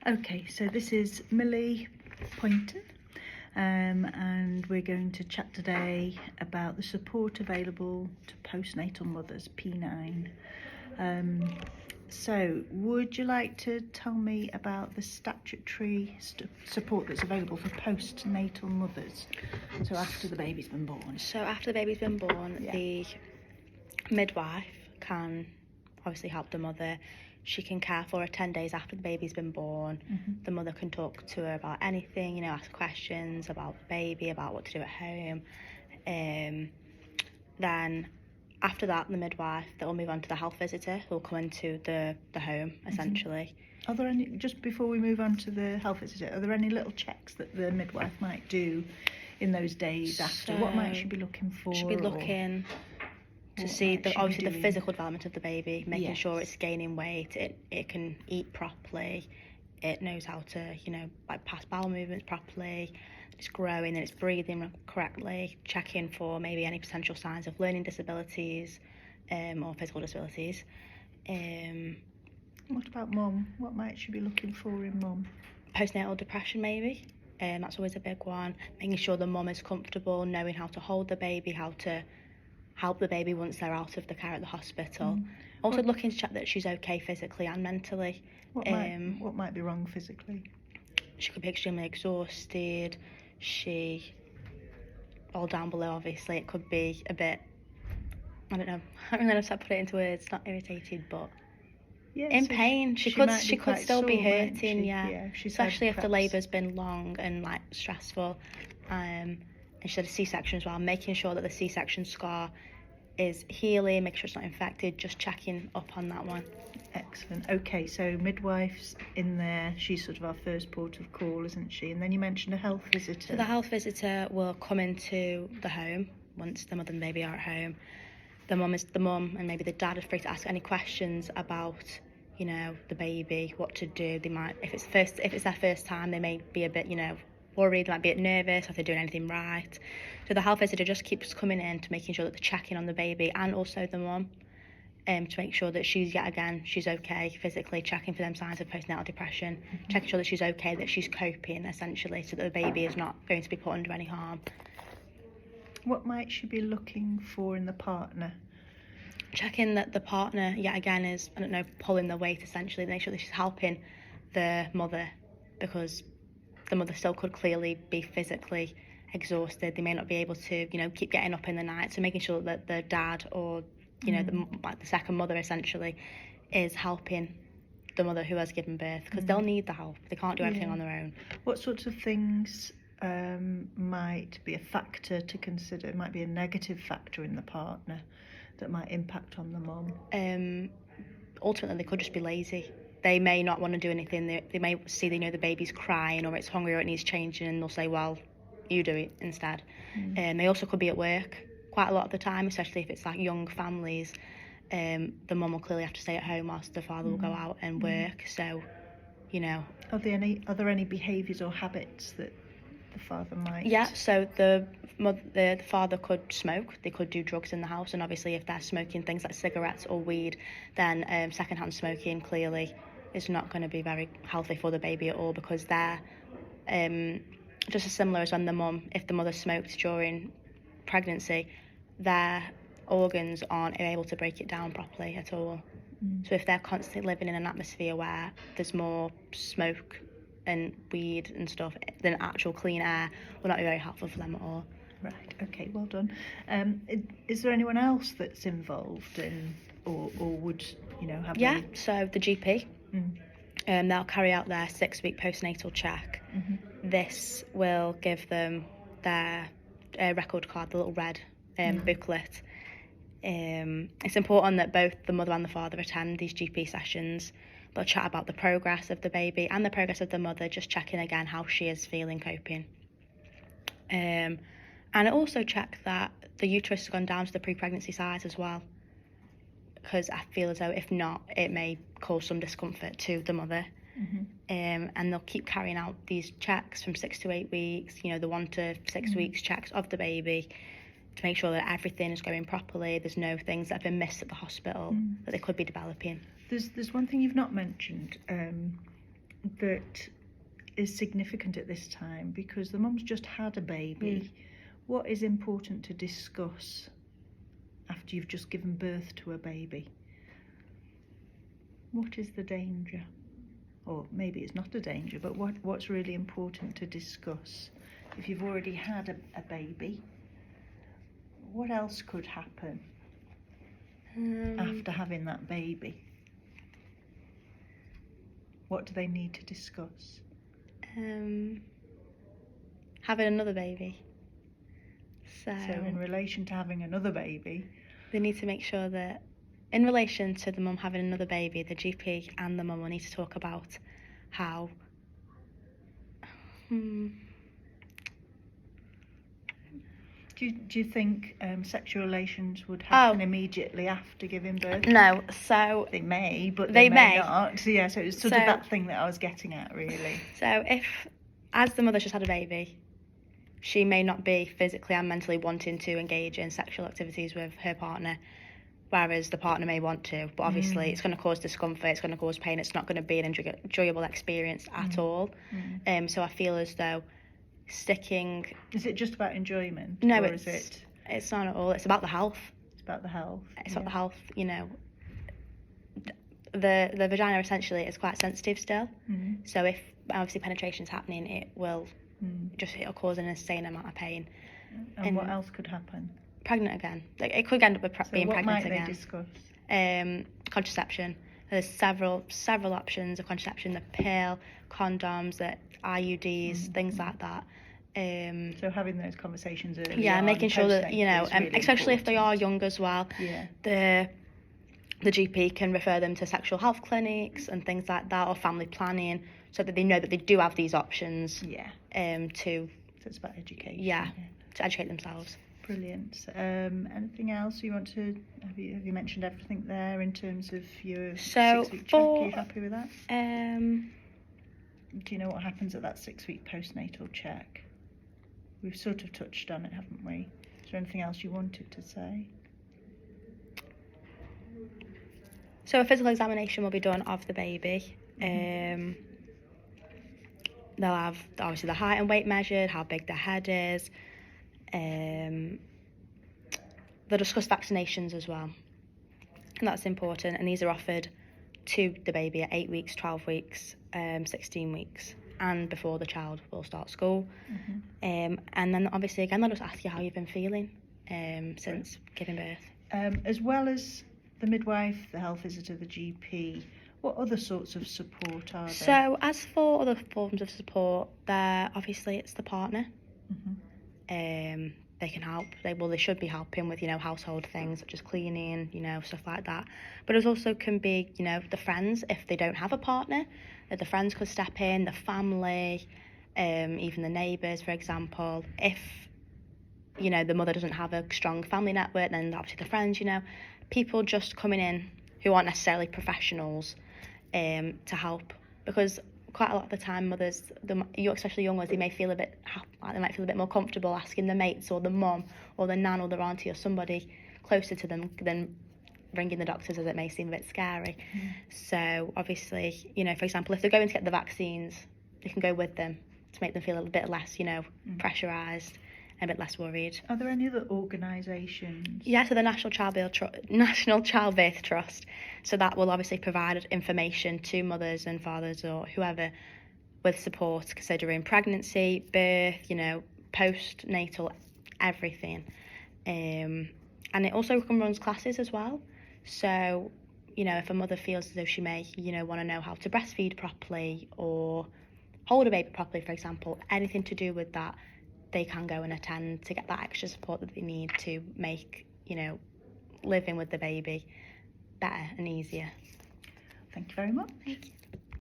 Okay, so this is Millie Poynton, and we're going to chat today about the support available to postnatal mothers, P9. So, would you like to tell me about the statutory support that's available for postnatal mothers? So after the baby's been born. So after the baby's been born, Yeah. the midwife can obviously help the mother. She can care for her 10 days after the baby's been born. Mhm. The mother can talk to her about anything, ask questions about the baby, about what to do at home. Then after that, the midwife, they'll move on to the health visitor who'll come into the home, essentially. Are there any, just before we move on to the health visitor, are there any little checks that the midwife might do in those days after? What might she be looking for? She'll be looking to see obviously the physical development of the baby, making sure it's gaining weight, it can eat properly, it knows how to, pass bowel movements properly, it's growing and it's breathing correctly, checking for maybe any potential signs of learning disabilities or physical disabilities. What about mum? What might she be looking for in mum? Postnatal depression maybe. That's always a big one. Making sure the mum is comfortable, knowing how to hold the baby, how to help the baby once they're out of the care at the hospital. Also looking to check that she's okay physically and mentally. What might be wrong physically? She could be extremely exhausted. All down below obviously, it could be a bit, I don't know, I don't know how to put it into words, not irritated, but in pain. She could still be hurting, especially if the labour's been long and stressful. And she had a C-section as well, making sure that the C-section scar is healing, make sure it's not infected, just checking up on that one. Excellent. Okay, so midwife's in there, she's sort of our first port of call, isn't she? And then you mentioned a health visitor. So the health visitor will come into the home once the mother and baby are at home. The mum and maybe the dad are free to ask any questions about, the baby, what to do. They might, if it's their first time, they may be a bit, worried, they might be a bit nervous, if they're doing anything right. So the health visitor just keeps coming in to making sure that they're checking on the baby and also the mum, to make sure that she's okay physically, checking for them signs of postnatal depression, checking sure that she's okay, that she's coping essentially, so that the baby is not going to be put under any harm. What might she be looking for in the partner? Checking that the partner, yet again, is, pulling the weight essentially, make sure that she's helping the mother, because the mother still could clearly be physically exhausted. They may not be able to, keep getting up in the night. So making sure that the dad or, the second mother essentially is helping the mother who has given birth, because they'll need the help. They can't do everything on their own. What sorts of things might be a factor to consider, might be a negative factor in the partner that might impact on the mum? Ultimately, they could just be lazy. They may not want to do anything. They may see, the baby's crying or it's hungry or it needs changing, and they'll say, well, you do it instead. They also could be at work quite a lot of the time, especially if it's young families. The mum will clearly have to stay at home whilst the father will go out and work. So, Are there any behaviours or habits that the father might? Yeah, so the father could smoke, they could do drugs in the house, and obviously if they're smoking things like cigarettes or weed, then secondhand smoking clearly is not going to be very healthy for the baby at all, because they're just as similar as when if the mother smoked during pregnancy, their organs aren't able to break it down properly at all. So if they're constantly living in an atmosphere where there's more smoke and weed and stuff than actual clean air, will not be very helpful for them at all. Right, okay, well done. Is there anyone else that's involved in, or would, have so the GP, they'll carry out their 6-week postnatal check. This will give them their record card, the little red booklet. It's important that both the mother and the father attend these GP sessions. They'll chat about the progress of the baby and the progress of the mother, just checking again how she is feeling, coping. And I also check that the uterus has gone down to the pre-pregnancy size as well, because I feel as though if not, it may cause some discomfort to the mother. And they'll keep carrying out these checks from 6 to 8 weeks, the 1 to 6 weeks checks of the baby, to make sure that everything is going properly. There's no things that have been missed at the hospital that they could be developing. There's one thing you've not mentioned, that is significant at this time, because the mum's just had a baby. What is important to discuss after you've just given birth to a baby? What is the danger? Or maybe it's not a danger, but what's really important to discuss? If you've already had a baby, what else could happen after having that baby? What do they need to discuss? Having another baby. So in relation to having another baby, they need to make sure that in relation to the mum having another baby, the GP and the mum will need to talk about how Do you think sexual relations would happen immediately after giving birth? No, so they may, but they may may not. So yeah, so it's sort of that thing that I was getting at, really. So if, as the mother's just had a baby, she may not be physically and mentally wanting to engage in sexual activities with her partner, whereas the partner may want to, but obviously it's going to cause discomfort, it's going to cause pain, it's not going to be an enjoyable experience at all. So I feel as though sticking... Is it just about enjoyment? No, or it's not at all. It's about the health. It's about the health. It's about the health, you know. The vagina essentially is quite sensitive still. So if obviously penetration's happening, it will it'll cause an insane amount of pain. And what else could happen? Pregnant again. Like, it could end up with being pregnant again. What might they discuss? Contraception. There's several options of contraception: the pill, condoms, the IUDs, things like that. So having those conversations early. Yeah, making sure that, you know, really especially important. if they are young as well. Yeah. The GP can refer them to sexual health clinics and things like that, or family planning, so that they know that they do have these options. Yeah. So it's about education. Yeah, to educate themselves. Brilliant. Anything else you want to? Have you mentioned everything there in terms of your 6-week check? Are you happy with that? Do you know what happens at that 6-week postnatal check? We've sort of touched on it, haven't we? Is there anything else you wanted to say? So a physical examination will be done of the baby. They'll have obviously the height and weight measured, how big their head is. They'll discuss vaccinations as well, and that's important. And these are offered to the baby at 8 weeks, 12 weeks, 16 weeks, and before the child will start school. And then obviously again they'll just ask you how you've been feeling since giving birth. As well as the midwife, the health visitor, the GP, what other sorts of support are there? So as for other forms of support, obviously it's the partner. They can help. They should be helping with, you know, household things such as cleaning, you know, stuff like that. But it also can be, you know, the friends, if they don't have a partner, the friends could step in, the family, even the neighbours, for example. If, you know, the mother doesn't have a strong family network, then obviously the friends, you know, people just coming in who aren't necessarily professionals to help, because quite a lot of the time mothers, especially young ones, they might feel a bit more comfortable asking the mates or the mum or the nan or the auntie or somebody closer to them than ringing the doctors, as it may seem a bit scary. So obviously, you know, for example, if they're going to get the vaccines, they can go with them to make them feel a bit less, you know, pressurised and a bit less worried. Are there any other organisations? Yeah, so the National Childbirth Trust. So that will obviously provide information to mothers and fathers or whoever with support considering pregnancy, birth, you know, postnatal, everything. And it also runs classes as well. So, you know, if a mother feels as though she may, you know, want to know how to breastfeed properly or hold a baby properly, for example, anything to do with that, they can go and attend to get that extra support that they need to make, you know, living with the baby better and easier. Thank you very much. Thank you.